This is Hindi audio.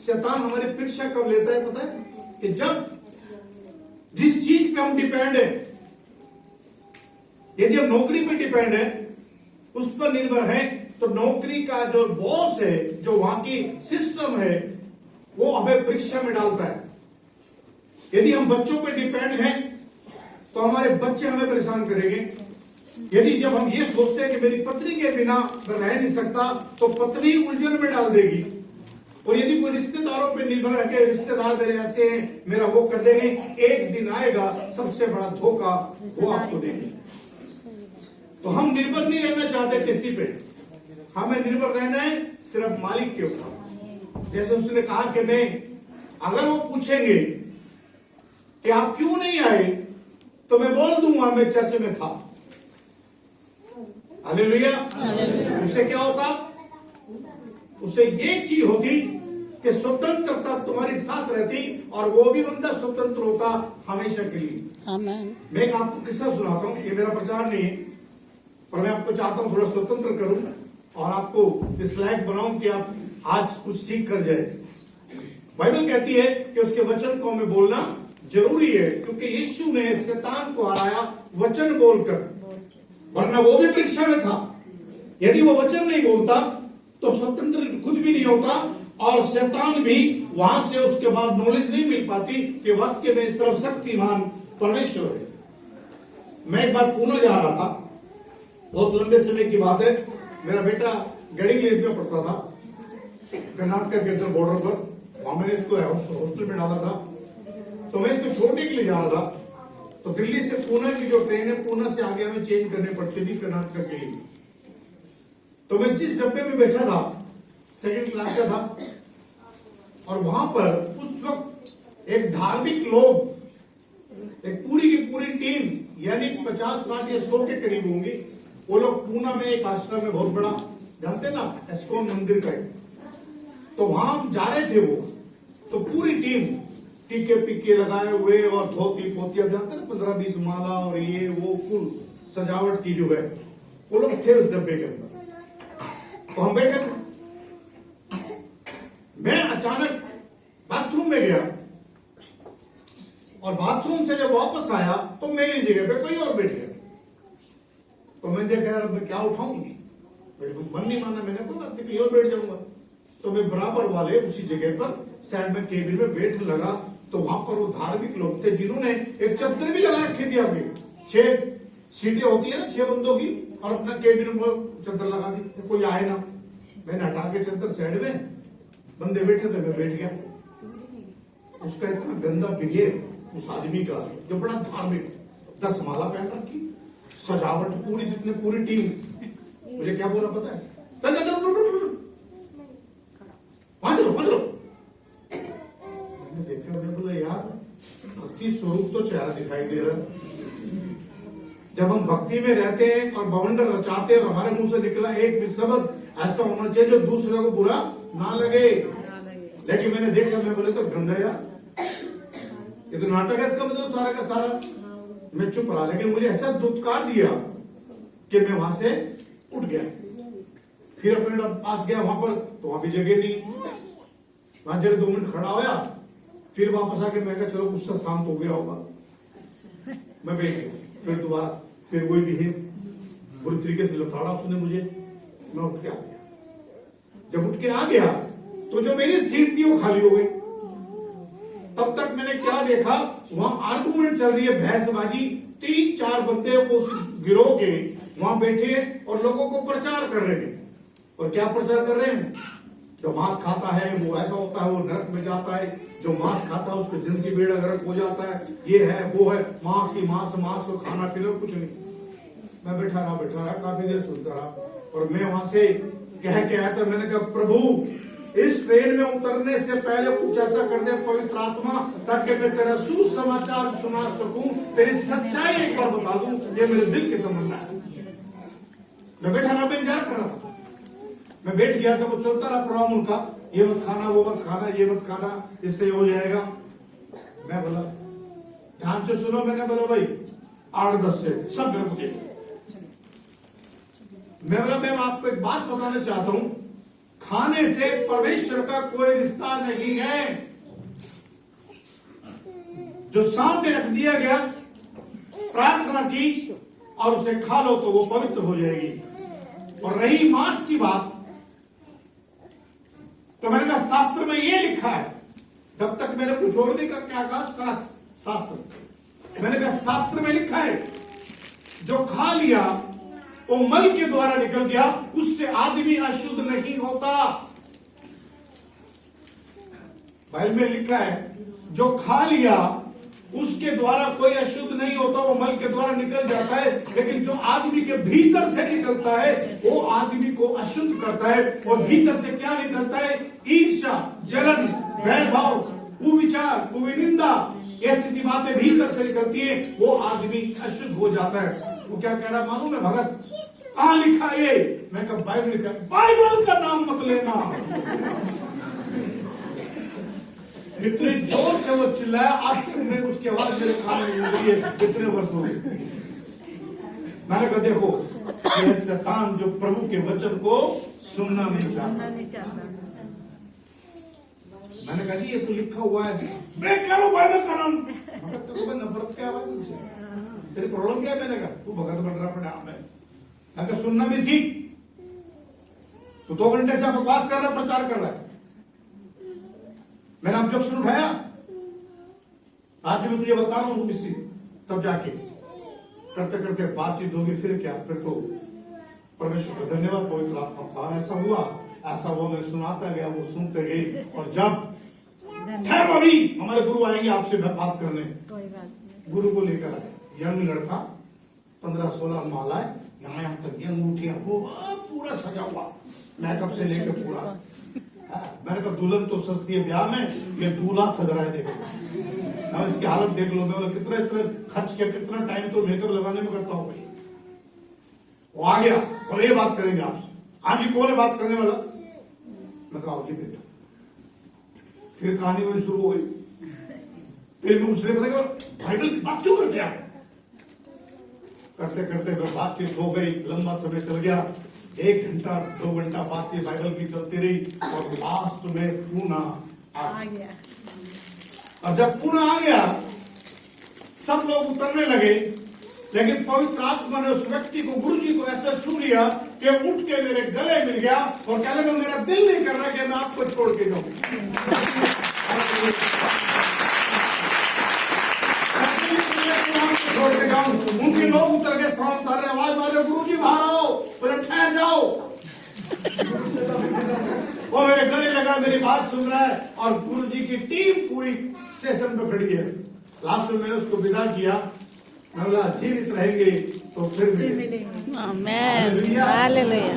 शैतान हमारी परीक्षा कब लेता है पता है? कि जब जिस चीज पे हम डिपेंड है, यदि हम नौकरी पे डिपेंड है, उस पर निर्भर है, तो नौकरी का जो बॉस है, जो वहां की सिस्टम है, वो हमें परीक्षा में डालता है। यदि हम बच्चों पर डिपेंड हैं, तो हमारे बच्चे हमें परेशान करेंगे। यदि जब हम ये सोचते हैं कि मेरी पत्नी के बिना मैं रह नहीं सकता, तो पत्नी उलझन में डाल देगी। और यदि कोई रिश्तेदारों पर निर्भर है, रिश्तेदार मेरे ऐसे हैं, मेरा वो कर देंगे, एक दिन आएगा सबसे बड़ा धोखा वो आपको देंगे। तो हम निर्भर नहीं रहना चाहते किसी पे, हमें निर्भर रहना है सिर्फ मालिक के ऊपर। जैसे उसने कहा कि मैं, अगर वो पूछेंगे कि आप क्यों नहीं आए, तो मैं बोल दूंगा मैं चर्च में था। हालेलुया। उससे क्या होता? उससे एक चीज होती कि स्वतंत्रता तुम्हारी साथ रहती, और वो भी बंदा स्वतंत्र होता हमेशा के लिए। आमीन। मैं एक आपको किस्सा सुनाता हूँ, ये मेरा प्रचार नहीं है, पर मैं आपको चाहता हूं थोड़ा स्वतंत्र करूं और आपको इस लायक बनाऊं कि आप आज कुछ सीख कर जाए। बाइबल कहती है कि उसके वचन को हमें बोलना जरूरी है, क्योंकि यीशु ने शैतान को हराया वचन बोलकर, वरना वो भी परीक्षा में था। यदि वो वचन नहीं बोलता तो स्वतंत्र खुद भी नहीं होता, और शैतान भी वहां से उसके बाद नॉलेज नहीं मिल पाती कि वाक्य में सर्वशक्तिमान परमेश्वर है। मैं एक बार पुणे जा रहा था, बहुत लंबे समय की बात है। मेरा बेटा गढ़ीगलीज में पढ़ता था, कर्नाटक के अंदर बॉर्डर पर। वहां मैंने इसको हॉस्टल में डाला था, तो मैं इसको छोड़ने के लिए जा रहा था। तो दिल्ली से पुणे की जो ट्रेन है, पुणे से आगे हमें चेंज करनी पड़ती थी कर्नाटक के लिए। तो मैं जिस डब्बे में बैठा था, सेकंड क्लास का था, और वहां पर उस वक्त एक धार्मिक लोग, एक पूरी की पूरी टीम, यानी 50, 60 या 100 के करीब होंगे, वो लोग पूना में एक आश्रम है बहुत बड़ा, जानते ना, एस्कॉन मंदिर का है। तो वहां हम जा रहे थे, वो तो पूरी टीम टीके पीके लगाए हुए और धोती पोती, अब जानते ना 15-20 माला और ये वो फुल सजावट की जो है, वो लोग थे उस डब्बे के अंदर। तो हम बैठे थे, मैं अचानक बाथरूम में गया, और बाथरूम से जब वापस आया तो मेरी जगह पे कोई और बैठ गया। तो मैं देखा यार मैं क्या उठाऊंगी, मेरे को मन नहीं माना, मैंने कोई बात नहीं कहीं और बैठ जाऊंगा। तो मैं बराबर वाले उसी जगह पर साइड में केबिन में बैठ लगा। तो वहां पर वो धार्मिक लोग थे जिन्होंने एक चद्दर भी लगा रखी थी आगे, 6 सीटें होती है ना 6 बंदों की, और अपना केबिन में चद्दर लगा दी, कोई आए ना। मैंने हटा के चद्दर साइड में, बंदे बैठे थे, मैं बैठ गया। उसका इतना गंदा बिहेव उस आदमी का, जो बड़ा धार्मिक, 10 माला पहन रखी, सजावट पूरी, जितने पूरी टीम, मुझे क्या बोला पता है? वहां चलो। मैंने देखा, मैंने बोला यार भक्ति स्वरूप तो चेहरा दिखाई दे रहा है। जब हम भक्ति में रहते हैं और बवंडर रचाते हैं, और हमारे मुंह से निकला एक भी शब्द ऐसा होना चाहिए जो दूसरे को बुरा ना लगे। लेकिन मैंने देखा, मैं बोले तो गंदा यार, ये तो नाटक है, इसका मतलब सारा का सारा। मैं चुप रहा, लेकिन मुझे ऐसा दुत्कार दिया कि मैं वहां से उठ गया। फिर अपने पास गया वहां पर, तो वहां भी जगह नहीं, वहां जगह 2 मिनट खड़ा होया, फिर वापस आके मैं कहा चलो गुस्सा शांत हो गया होगा, मैं बैठ गया। फिर दोबारा फिर वही बिहेव, बुरी तरीके से लताड़ा उसने मुझे। मैं उठ के आ गया। जब उठ के आ गया तो जो मेरी सीट थी वो खाली हो गई। तब तक मैंने क्या देखा, वहां आर्गुमेंट चल रही है, बहसबाजी। 3-4 बंदे उस गिरोह के वहां बैठे और लोगों को प्रचार कर रहे हैं। और क्या प्रचार कर रहे हैं? जो मांस खाता है वो ऐसा होता है, वो नरक में जाता है, जो मांस खाता है उसको जिंदगी बेड़ा गर्क हो जाता है, ये है वो है, मांस ही मांस, मांस को खाना पीना कुछ नहीं। मैं बैठा रहा, काफी देर सुनता रहा, और मैं वहां से कह के आया था, मैंने कहा प्रभु इस ट्रेन में उतरने से पहले कुछ ऐसा कर दे पवित्र आत्मा, ताकि मैं तेरा सुसमाचार सुना सकूं, तेरी सच्चाई एक बार बता दूं, ये मेरे दिल की तमन्ना है। मैं बैठा रहा, मैं इंतजार कर रहा था। मैं बैठ गया था, वो चलता रहा प्रोग्राम उनका, ये मत खाना, वो मत खाना, ये मत खाना, इससे हो जाएगा। मैं बोला ध्यान से सुनो, मैंने बोला भाई 8-10 से सब मेरे को देखो। मैं बोला मैं आपको एक बात बताना चाहता हूं, खाने से परमेश्वर का कोई रिश्ता नहीं है। जो सामने रख दिया गया, प्रार्थना की और उसे खा लो तो वो पवित्र हो जाएगी। और रही मांस की बात, तो मैंने कहा शास्त्र में ये लिखा है, तब तक मैंने कुछ और नहीं क्या कहा, शास्त्र, मैंने कहा शास्त्र में लिखा है जो खा लिया वो मल के द्वारा निकल गया, उससे आदमी अशुद्ध नहीं होता। बाइबल में लिखा है जो खा लिया उसके द्वारा कोई अशुद्ध नहीं होता, वो मल के द्वारा निकल जाता है। लेकिन जो आदमी के भीतर से निकलता है वो आदमी को अशुद्ध करता है। और भीतर से क्या निकलता है? ईर्ष्या, जलन, वैरभाव, कुविचार, कुविनिंदा, ऐसी सी बातें भीतर से निकलती है, वो आदमी अशुद्ध हो जाता है। वो क्या कह रहा मालूम है भगत? कहां लिखा ये? मैं कहा बाइबल लिखा। बाइबल का नाम मत लेना। इतने जोर से वो चिल्लाया, आज तक मैं उसकी आवाज मेरे कान में गूंज रही है, इतने वर्ष हो गए। मैंने कहा देखो, ये शैतान जो प्रभु के वचन को सुनना नहीं चाहता। मैंने कहा जी ये तो लिखा हुआ है, मैं कह रहा हूं बाइबल का नाम। नफरत क्या आवाज मुझसे, तेरी प्रॉब्लम क्या है? मैंने कहा तू भगत बन रहा अपने आप में। मैं कहा सुनना भी सीख। तो 2 घंटे से बकवास कर रहा है, प्रचार कर रहा है। मैंने ऑब्जेक्शन उठाया, आज मैं तुझे बता रहा हूं किसी, तब जाके करते करते बातचीत होगी। फिर क्या? फिर तो परमेश्वर का धन्यवाद, पवित्र आत्मा का ऐसा हुआ, ऐसा हुआ। मैं सुनाता गया, वो सुनते गए। और जब ठहरो अभी हमारे गुरु आएंगे आपसे बात करने, गुरु को लेकर आए, यंग लड़का, 15-16 मालाएं, यहाँ तक ये अंगूठियां, वो पूरा सजा हुआ, मेकअप से लेकर पूरा। मैंने कहा दुल्हन तो सस्ती है, ब्याह में ये दूल्हा सज रहा है। देखो इसकी हालत देख लो। मैं कितना खर्च किया, कितना टाइम तो मेकअप लगाने में करता हूँ भाई। वो आ गया और ये बात करेंगे आपसे। हाँ जी, कौन है बात करने वाला? मैं कहा जी बेटा। फिर कहानी वही शुरू हो गई। फिर मैं उसने बताया बाइबल की बात क्यों करते आप? करते करते तो बातचीत हो गई, लंबा समय चल गया। 1 घंटा 2 घंटा बातचीत बाइबल की चलती रही। और लास्ट में पूना आ गया। और जब पूना आ गया, सब लोग उतरने लगे। लेकिन पवित्र आत्मा ने उस व्यक्ति को, गुरु जी को ऐसा छू लिया कि उठ के मेरे गले मिल गया और कहने लगा मेरा दिल नहीं कर रहा कि मैं आपको छोड़ के जाऊं। छोड़ के जाऊं। उनके लोग उतर के स्थान उतार रहे, आवाज मारे गुरु जी बाहर आओ, बोले ठहर जाओ। वो मेरे गले लगा, मेरी बात सुन रहा है। और गुरु जी की टीम पूरी स्टेशन पे खड़ी है। लास्ट में मैंने उसको विदा किया। जीवित रहेंगे तो फिर मिलेंगे। आमीन। हालेलुया।